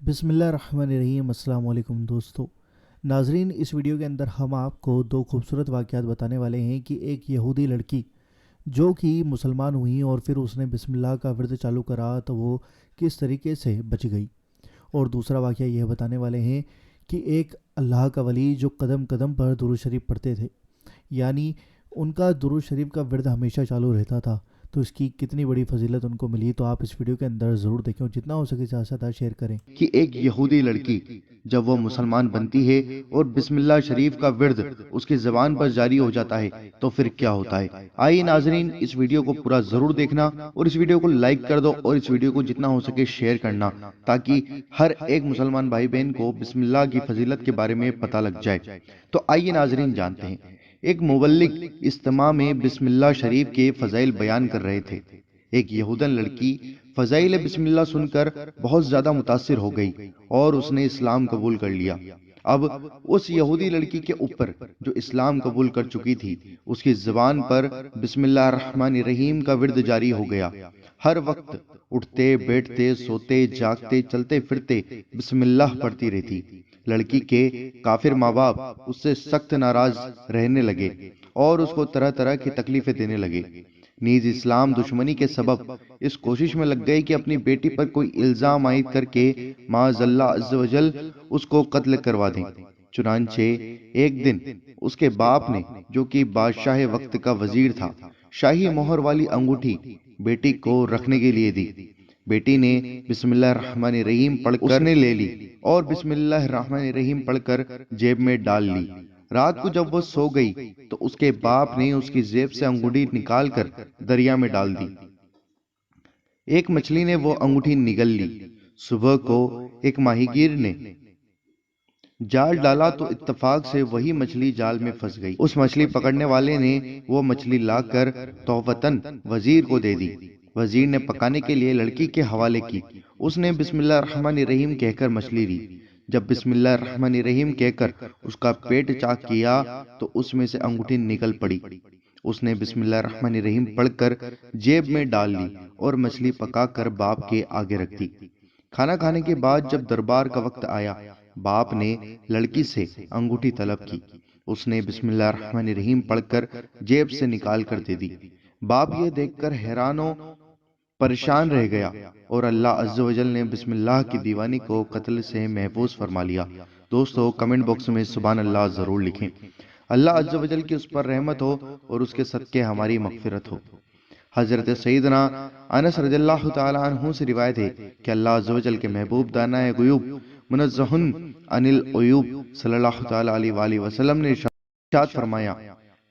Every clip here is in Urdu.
بسم اللہ الرحمن الرحیم۔ السلام علیکم دوستو ناظرین، اس ویڈیو کے اندر ہم آپ کو دو خوبصورت واقعات بتانے والے ہیں کہ ایک یہودی لڑکی جو کہ مسلمان ہوئی اور پھر اس نے بسم اللہ کا ورد چالو کرا تو وہ کس طریقے سے بچ گئی، اور دوسرا واقعہ یہ بتانے والے ہیں کہ ایک اللہ کا ولی جو قدم قدم پر درود شریف پڑھتے تھے، یعنی ان کا درود شریف کا ورد ہمیشہ چالو رہتا تھا، تو اس کی کتنی بڑی فضیلت ان کو ملی۔ تو آپ اس ویڈیو کے اندر ضرور دیکھیں اور جتنا ہو سکے زیادہ سے زیادہ شیئر کریں کہ ایک یہودی لڑکی جب وہ مسلمان بنتی ہے اور بسم اللہ شریف کا ورد اس کی زبان پر جاری ہو جاتا ہے تو پھر کیا ہوتا ہے۔ آئیے ناظرین، اس ویڈیو کو پورا ضرور دیکھنا اور اس ویڈیو کو لائک کر دو اور اس ویڈیو کو جتنا ہو سکے شیئر کرنا تاکہ ہر ایک مسلمان بھائی بہن کو بسم اللہ کی فضیلت کے بارے میں پتہ لگ جائے۔ تو آئیے ناظرین جانتے ہیں۔ ایک مبلغ اجتماع میں بسم اللہ شریف کے فضائل بیان کر رہے تھے۔ ایک یہودن لڑکی فضائل بسم اللہ سن کر بہت زیادہ متاثر ہو گئی اور اس نے اسلام قبول کر لیا۔ اب اس یہودی لڑکی کے اوپر جو اسلام قبول کر چکی تھی، اس کی زبان پر بسم اللہ الرحمن الرحیم کا ورد جاری ہو گیا۔ ہر وقت اٹھتے بیٹھتے سوتے جاگتے چلتے پھرتے بسم اللہ پڑھتی رہتی۔ لڑکی کے کافر ماں باپ اس سے سخت ناراض رہنے لگے اور اس کو طرح طرح کی تکلیفیں دینے لگے۔ نیز اسلام دشمنی کے سبب اس کوشش میں لگ گئی کہ اپنی بیٹی پر کوئی الزام عائد کر کے معاذ اللہ عز و جل اس کو قتل کروا دیں۔ چنانچہ ایک دن اس کے باپ نے، جو کہ بادشاہ وقت کا وزیر تھا، شاہی مہر والی انگوٹھی بیٹی کو رکھنے کے لیے دی۔ بیٹی نے بسم اللہ الرحمن الرحیم پڑھ کر اس نے لے لی اور بسم اللہ الرحمن الرحیم پڑھ کر جیب میں ڈال لی۔ رات کو جب وہ سو گئی تو اس کے باپ نے اس کی جیب سے انگوٹھی نکال کر دریا میں ڈال دی۔ ایک مچھلی نے وہ انگوٹھی نگل لی۔ صبح کو ایک ماہی گیر نے جال ڈالا تو اتفاق سے وہی مچھلی جال میں پھنس گئی۔ اس مچھلی پکڑنے والے نے وہ مچھلی لا کر تحفتاً وزیر کو دے دی۔ وزیر نے پکانے کے لیے لڑکی کے حوالے کی۔ اس نے بسم اللہ الرحمن الرحیم کہہ کر مچھلی لی۔ جب بسم اللہ الرحمن الرحیم کہہ کر اس کا پیٹ چاک کیا تو اس میں سے انگوٹھی نکل پڑی۔ اس نے بسم اللہ الرحمن الرحیم پڑھ کر جیب میں ڈال لی اور مچھلی پکا کر باپ کے آگے رکھ دی۔ کھانا کھانے کے بعد جب دربار کا وقت آیا، باپ نے لڑکی سے انگوٹھی طلب کی۔ اس نے بسم اللہ الرحمن الرحیم پڑھ کر جیب سے نکال کر دے دی۔ باپ یہ دیکھ کر حیران و پریشان رہ گیا اور اللہ عز و جل نے بسم اللہ کی دیوانی کو قتل سے محفوظ فرما لیا۔ دوستو کمنٹ باکس میں سبحان اللہ ضرور لکھیں۔ اللہ عز و جل کی اس پر رحمت ہو اور اس کے صدقے ہماری مغفرت ہو۔ حضرت سیدنا انس رضی اللہ تعالی عنہ سے روایت ہے کہ اللہ عز و جل کے محبوب دانہ غیوب منزہن عن العیوب صلی اللہ تعالی علیہ وآلہ وسلم نے ارشاد فرمایا،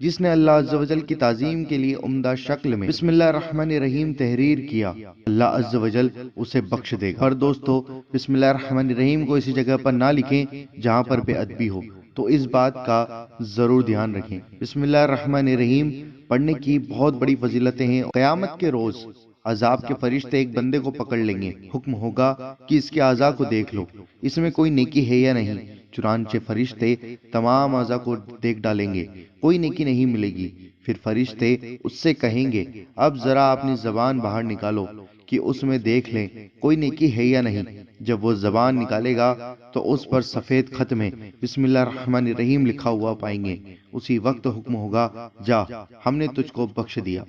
جس نے اللہ عز و جل کی تعظیم کے لیے عمدہ شکل میں بسم اللہ الرحمن الرحیم تحریر کیا، اللہ عز و جل اسے بخش دے گا۔ پر دوستو بسم اللہ الرحمن الرحیم کو اسی جگہ پر نہ لکھیں جہاں پر بے ادبی ہو، تو اس بات کا ضرور دھیان رکھیں۔ بسم اللہ الرحمن الرحیم پڑھنے کی بہت بڑی فضیلتیں ہیں۔ قیامت کے روز عذاب کے فرشتے ایک بندے کو پکڑ لیں گے۔ حکم ہوگا کہ اس کے اعضاء کو دیکھ لو، اس میں کوئی نیکی ہے یا نہیں۔ چنانچہ فرشتے تمام اعضاء کو دیکھ ڈالیں گے، کوئی نیکی نہیں ملے گی۔ پھر فرشتے اس سے کہیں گے، اب ذرا اپنی زبان باہر نکالو کہ اس میں دیکھ لیں کوئی نیکی ہے یا نہیں۔ جب وہ زبان نکالے گا تو اس پر سفید خط میں بسم اللہ الرحمن الرحیم لکھا ہوا پائیں گے۔ اسی وقت حکم ہوگا، جا، ہم نے تجھ کو بخش دیا۔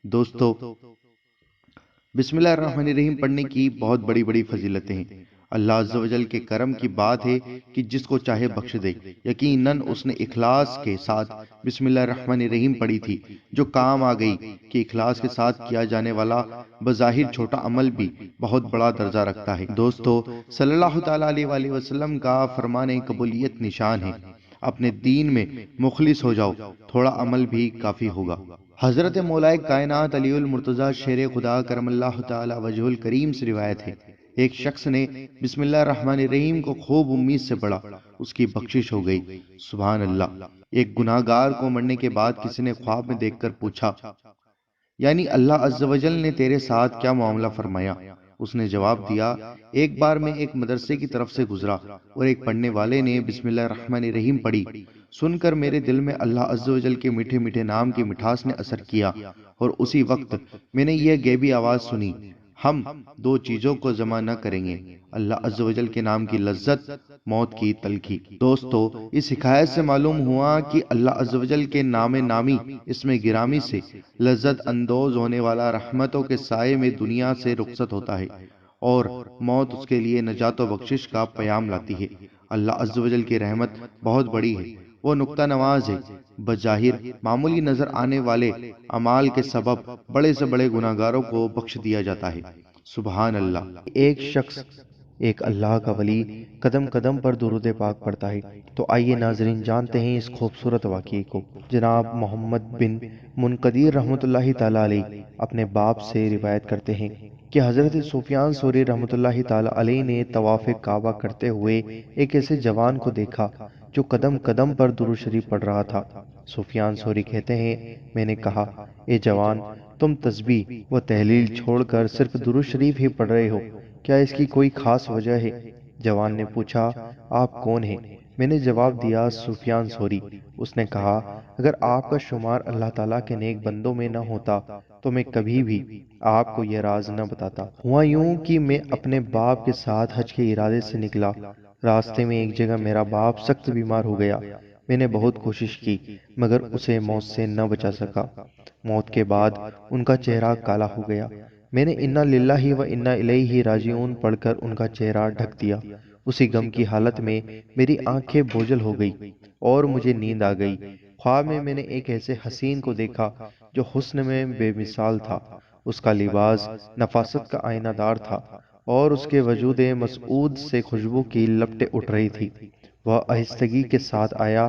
دوستو بسم اللہ الرحمن الرحیم پڑھنے کی بہت بڑی بڑی فضیلتیں ہیں۔ اللہ عز و جل کے کرم کی بات ہے کہ جس کو چاہے بخش دے۔ یقیناً اس نے اخلاص کے ساتھ بسم اللہ الرحمن الرحیم پڑھی تھی جو کام آ گئی کہ اخلاص کے ساتھ کیا جانے والا بظاہر چھوٹا عمل بھی بہت بڑا درجہ رکھتا ہے۔ دوستو صلی اللہ تعالیٰ علیہ وآلہ وسلم کا فرمان قبولیت نشان ہے۔ اپنے دین میں مخلص ہو جاؤ، تھوڑا عمل بھی کافی ہوگا۔ حضرت مولا کائنات علی المرتضیٰ شیر خدا کرم اللہ تعالی وجہ الکریم سے روایت ہے، ایک شخص نے بسم اللہ الرحمن الرحیم کو خوب امید سے پڑھا، اس کی بخشش ہو گئی۔ سبحان اللہ۔ ایک گناہ گار کو مرنے کے بعد کسی نے خواب میں دیکھ کر پوچھا، یعنی اللہ عز و جل نے تیرے ساتھ کیا معاملہ فرمایا؟ اس نے جواب دیا، ایک بار میں ایک مدرسے کی طرف سے گزرا اور ایک پڑھنے والے نے بسم اللہ الرحمن الرحیم پڑھی، سن کر میرے دل میں اللہ عز و جل کے میٹھے میٹھے نام کی مٹھاس نے اثر کیا اور اسی وقت میں نے یہ غیبی آواز سنی، ہم دو چیزوں کو جمع نہ کریں گے، اللہ عز و جل کے نام کی لذت، موت کی تلخی۔ دوستو، اس حکایت سے معلوم ہوا کہ اللہ عز و جل کے نام نامی، اسم گرامی سے لذت اندوز ہونے والا رحمتوں کے سائے میں دنیا سے رخصت ہوتا ہے، اور موت اس کے لیے نجات و بخشش کا پیام لاتی ہے۔ اللہ عز و جل کی رحمت بہت بڑی ہے، وہ نقطہ نواز ہے۔ بظاہر معمولی نظر آنے والے اعمال کے سبب بڑے سے بڑے گناہگاروں کو بخش دیا جاتا ہے۔ سبحان اللہ۔ ایک شخص، ایک اللہ کا ولی قدم قدم پر درود پاک پڑھتا ہے۔ تو آئیے ناظرین جانتے ہیں اس خوبصورت واقعے کو۔ جناب محمد بن منقدر رحمۃ اللہ تعالی علیہ اپنے باپ سے روایت کرتے ہیں کہ حضرت سفیان ثوری رحمۃ اللہ تعالی علیہ نے طواف کعبہ کرتے ہوئے ایک ایسے جوان کو دیکھا جو قدم قدم پر درود شریف پڑھ رہا تھا۔ سفیان ثوری کہتے ہیں، میں نے کہا، اے جوان، تم تسبیح و تحلیل چھوڑ کر صرف درود شریف ہی پڑھ رہے ہو، کیا اس کی کوئی خاص وجہ ہے؟ جوان نے پوچھا، آپ کون ہیں؟ میں نے جواب دیا، سفیان ثوری۔ اس نے کہا، اگر آپ کا شمار اللہ تعالیٰ کے نیک بندوں میں نہ ہوتا تو میں کبھی بھی آپ کو یہ راز نہ بتاتا۔ ہوا یوں کہ میں اپنے باپ کے ساتھ حج کے ارادے سے نکلا۔ راستے میں ایک جگہ میرا باپ سخت بیمار ہو گیا۔ میں نے بہت کوشش کی مگر اسے موت سے نہ بچا سکا۔ موت کے بعد ان کا چہرہ کالا ہو گیا۔ میں نے انا للہ و انا الیہ راجعون پڑھ کر ان کا چہرہ ڈھک دیا۔ اسی غم کی حالت میں میری آنکھیں بوجھل ہو گئی اور مجھے نیند آ گئی۔ خواب میں نے ایک ایسے حسین کو دیکھا جو حسن میں بے مثال تھا۔ اس کا لباس نفاست کا آئینہ دار تھا اور اس کے وجود مسعود سے خوشبو کی لپٹیں اٹھ رہی تھی۔ وہ آہستگی کے ساتھ آیا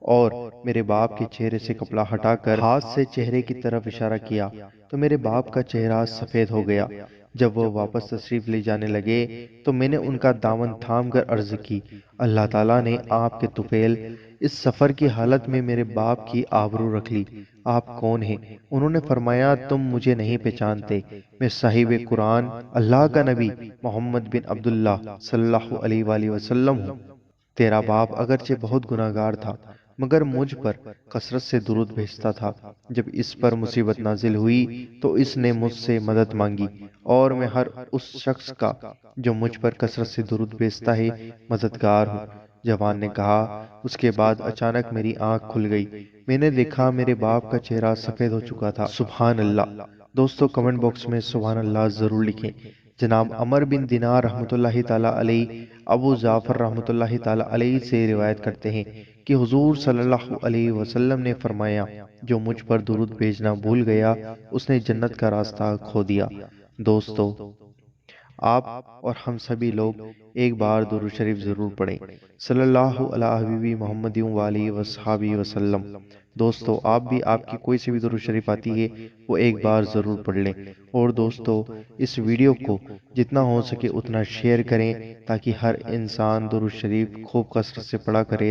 اور میرے باپ کے چہرے سے کپڑا ہٹا کر ہاتھ سے چہرے کی طرف اشارہ کیا تو میرے باپ کا چہرہ سفید ہو گیا۔ جب وہ واپس تشریف لے جانے لگے تو میں نے ان کا دامن تھام کر عرض کی، اللہ تعالیٰ نے آپ کے طفیل اس سفر کی حالت میں میرے باپ کی آبرو رکھ لی۔ آپ کون ہیں؟ انہوں نے فرمایا، تم مجھے نہیں پہچانتے، میں صاحب قرآن، اللہ کا نبی محمد بن عبداللہ صلی اللہ علیہ وآلہ وسلم ہوں۔ تیرا باپ اگرچہ بہت گناہگار تھا مگر مجھ پر کثرت سے درود بھیجتا تھا۔ جب اس پر مصیبت نازل ہوئی تو اس نے مجھ سے مدد مانگی اور میں ہر اس شخص کا جو مجھ پر کثرت سے درود بھیجتا ہے مددگار ہوں۔ جوان نے کہا، اس کے بعد اچانک میری آنکھ کھل گئی۔ میں نے دیکھا میرے باپ کا چہرہ سفید ہو چکا تھا۔ سبحان اللہ۔ دوستو، کمنٹ باکس میں سبحان اللہ ضرور لکھیں۔ جناب عمر بن دینار رحمۃ اللہ تعالی علیہ ابو جعفر رحمۃ اللہ تعالی علیہ سے روایت کرتے ہیں کہ حضور صلی اللہ علیہ وسلم نے فرمایا، جو مجھ پر درود بھیجنا بھول گیا اس نے جنت کا راستہ کھو دیا۔ دوستو، آپ اور ہم سبھی لوگ ایک بار درود شریف ضرور پڑھیں، صلی اللہ علی حبیبی محمد وآلہ وصحبہ وسلم۔ دوستو، آپ بھی آپ کی کوئی سی بھی درود شریف آتی ہے وہ ایک بار ضرور پڑھ لیں۔ اور دوستو، اس ویڈیو کو جتنا ہو سکے اتنا شیئر کریں تاکہ ہر انسان درود شریف خوب کثرت سے پڑھا کرے۔